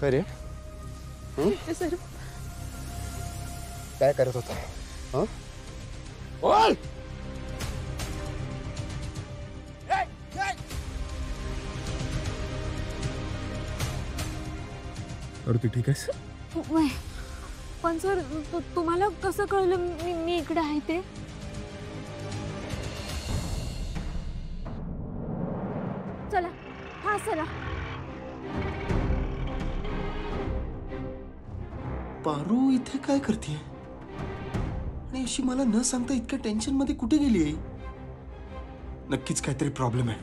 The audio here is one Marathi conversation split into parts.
काय रे? सर काय करत होता? हं? बोल! और तू ठीक आहेस? पण सर तुम्हाला कसं कळलं मी इकडे आहे ते? चला हा चला. पारू इथे काय करते आणि अशी मला न सांगता इतक्या टेन्शन मध्ये कुठे गेली आहे? नक्कीच काहीतरी प्रॉब्लेम आहे.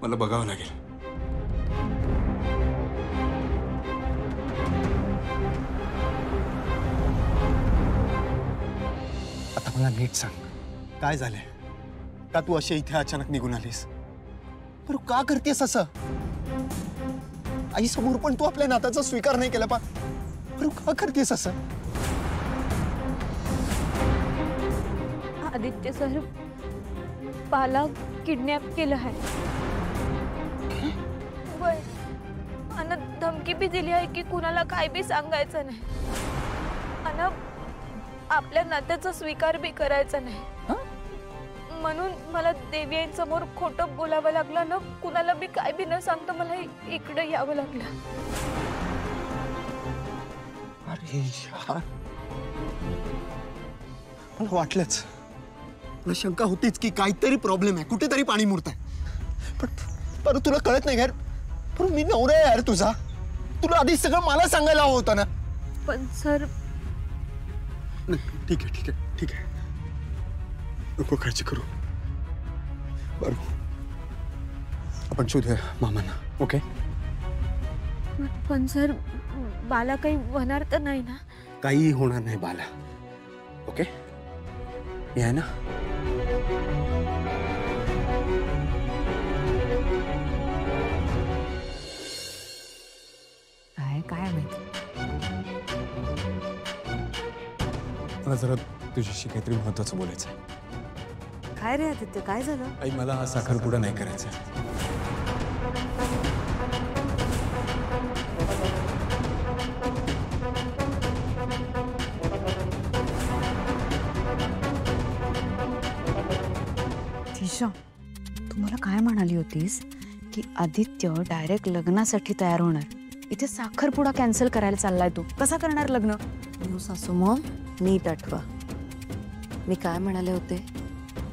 मला बघावं लागेल. आता मला नीट सांग, काय झालंय? का तू अशी इथे अचानक निघून आलीस? बरं का करतेस असं? आई समोर पण तू आपल्या नात्याचा स्वीकार नाही केला. बरं का करतेस असं? आदित्य सर पाला किडनॅप केलं आहे. आणि धमकी भी दिली आहे की कुणाला काय बी सांगायचं नाही आणि आपल्या नात्याचा स्वीकार बी करायचा नाही. म्हणून मला देवीयांसमोर खोटं बोलावं लागलं ना. कुणाला बी काय बी न सांगता मला इकडे यावं लागलं. अरे यार, मला वाटलंच. मला शंका होतीच की काहीतरी प्रॉब्लेम आहे, कुठेतरी पाणी मुरतंय. पण तुला कळत नाही यार. पण मी नवरा आहे यार तुझा. तुला आधी सगळं मला सांगायला हवं होतं ना. पण सर ठीक आहे ठीक आहे ठीक आहे, नको काळजी करू. बरं, आपण शोधूया मामांना. ओके? पण सर बाला काही होणार तर नाही ना? काही होणार नाही बाला. ओके, मी आहे ना. काय माहिती. मला जरा तुझ्याशी काहीतरी महत्वाचं बोलायचं आहे. काय रे आदित्य, काय झालं? आई, मला हा साखरपुडा नाही करायचा. दिशा, तू मला काय म्हणाली होतीस की आदित्य डायरेक्ट लग्नासाठी तयार होणार. इथे साखरपुडा कॅन्सल करायला चाललाय तू. कसा करणार लग्न? सासू मॉम, नीट आठवा. मी काय म्हणाले होते?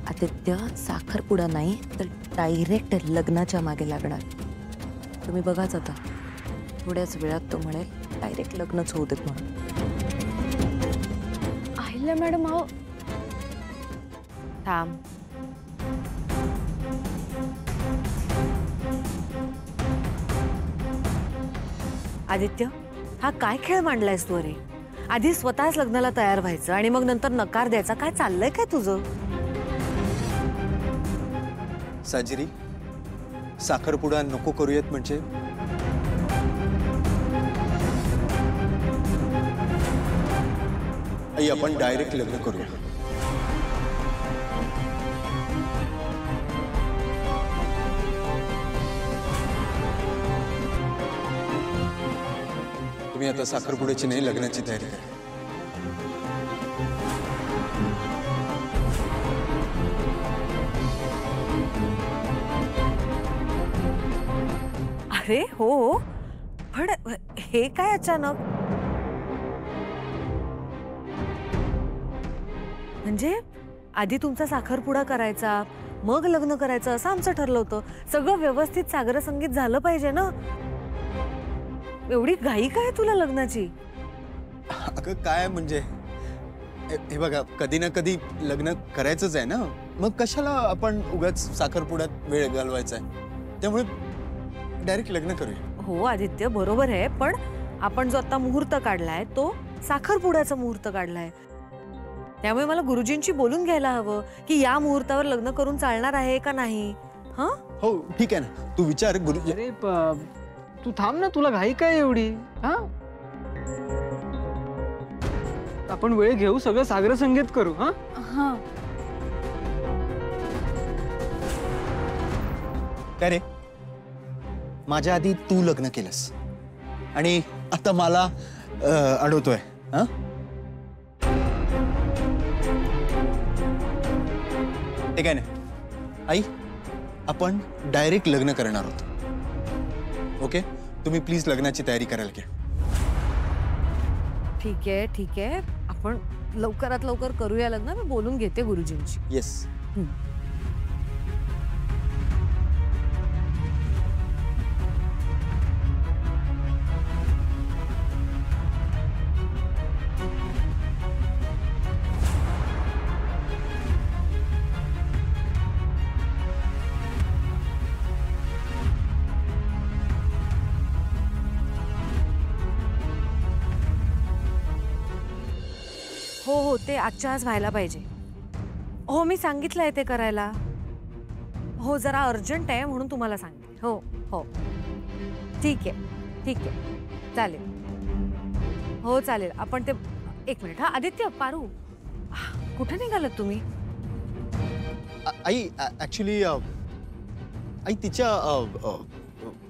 आदित्य साखरपुडा नाही तर डायरेक्ट लग्नाच्या मागे लागणार. तुम्ही बघाच आता, थोड्याच वेळात तो म्हणेल डायरेक्ट लग्नच होऊ देत म्हणून. आहिल्या मॅडम अहो. थांब. आदित्य, हा काय खेळ मांडलायस तू? अरे आधी स्वतःच लग्नाला तयार व्हायचं आणि मग नंतर नकार द्यायचा. काय चाललंय काय तुझं? साजिरी, साखरपुडा नको करूयात म्हणजे? आई, आपण डायरेक्ट लग्न करूया. तुम्ही आता साखरपुड्याची नाही, लग्नाची तयारी करा. अरे हो, पण हे काय अचानक? म्हणजे आधी तुमचा साखरपुडा करायचा, मग लग्न करायचं असं आमचं ठरलं होतं. सगळं व्यवस्थित सागर संगीत झालं पाहिजे ना. एवढी घाई काय तुला लग्नाची? अगं काय म्हणजे, हे बघा, कधी ना कधी लग्न करायचंच आहे ना. मग कशाला आपण उगाच साखरपुड्यात वेळ घालवायचा आहे? त्यामुळे डायरेक्ट लग्न करूया. हो आदित्य, बरोबर आहे. पण आपण जो आता मुहूर्त काढलाय तो साखरपुड्याचा मुहूर्त काढलाय. त्यामुळे मला गुरुजींची बोलून घ्यायला हवं की या मुहूर्तावर लग्न करून चालणार आहे का नाही. हां, हो ठीक आहे ना, तू विचार गुरुजी. अरे तू थांब ना, तुला घाई काय एवढी? हा, आपण वेळ घेऊ, सगळं सागर संगीत करू. हा हा. काय रे, माझ्या आधी तू लग्न केलंस आणि आता मला अडवतोय. हा ते काय नाही आई, आपण डायरेक्ट लग्न करणार आहोत. ओके, तुम्ही प्लीज लग्नाची तयारी करायला घ्या. ठीक आहे आपण लवकरात लवकर करूया लग्न. मी बोलून घेते गुरुजींची. येस. हो ते आजच्या आज व्हायला पाहिजे. हो मी सांगितलंय ते करायला. हो जरा अर्जंट आहे म्हणून तुम्हाला सांगते. हो ठीक आहे चालेल. हो चालेल. आपण ते एक मिनिट. हा आदित्य, पारू कुठे निघालात तुम्ही? आई ऍक्च्युली आई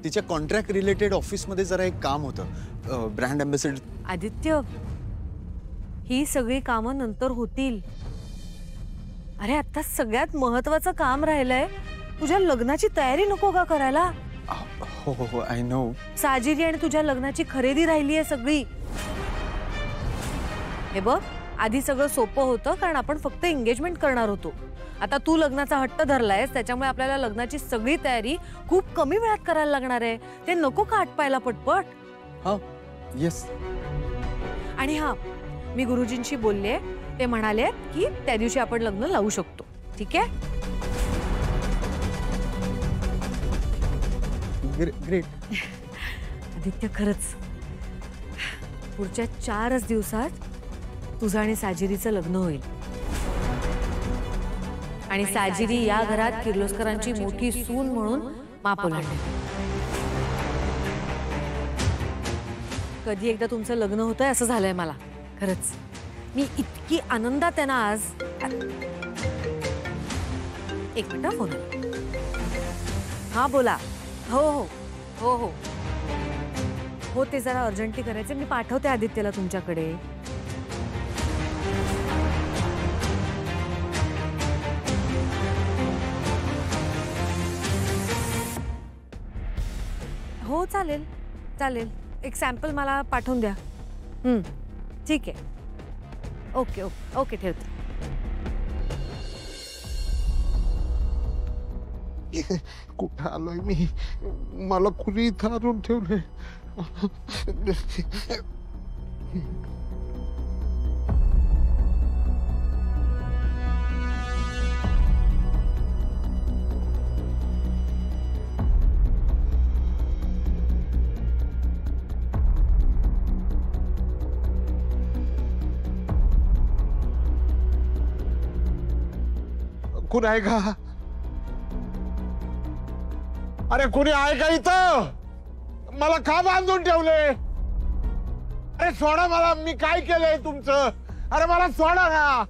तिच्या कॉन्ट्रॅक्ट रिलेटेड ऑफिसमध्ये जरा एक काम होतं. Brand ambassador. आदित्य, ही सगळी कामं नंतर होतील. अरे आता सगळ्यात महत्वाचं काम राहिलंय. तुझ्या लग्नाची तयारी नको का करायला? हो आय नो. साजिरी आणि तुझ्या लग्नाची खरेदी राहिली आहे सगळी. हे बघ, आधी सगळं सोपं होतं कारण आपण फक्त एंगेजमेंट करणार होतो. आता तू लग्नाचा हट्ट धरलायस, त्याच्यामुळे आपल्याला लग्नाची सगळी तयारी खूप कमी वेळात करायला लागणार आहे. ते नको का आटपायला पटपट? हा येस. आणि हा, मी गुरुजींशी बोलले. ते म्हणाले की त्या दिवशी आपण लग्न लावू शकतो. ठीक आहे. ग्रेट. आदित्य, खरंच पुढच्या 4च दिवसात तुझं आणि साजिरीचं लग्न होईल. आणि साजिरी या घरात किर्लोस्करांची मोठी सून म्हणून माप ओलांडेल. कधी एकदा तुमचं लग्न होतंय असं झालंय मला. खरंच मी इतकी आनंदात आहे ना आज. एक मिनिट फोन. हा बोला. हो ते जरा अर्जंटली करायचं. मी पाठवते आदित्यला तुमच्याकडे. हो चालेल. एक सॅम्पल मला पाठवून द्या. ठीक आहे. ओके ठेवते. कुठं आलोय मी? मला कुणी इथं आणून ठेवलंय? कुणी आहे का? अरे कुणी आहे का इथं? मला का बांधून ठेवले? अरे सोडा मला. मी काय केलंय तुमचं? अरे मला सोडा ना.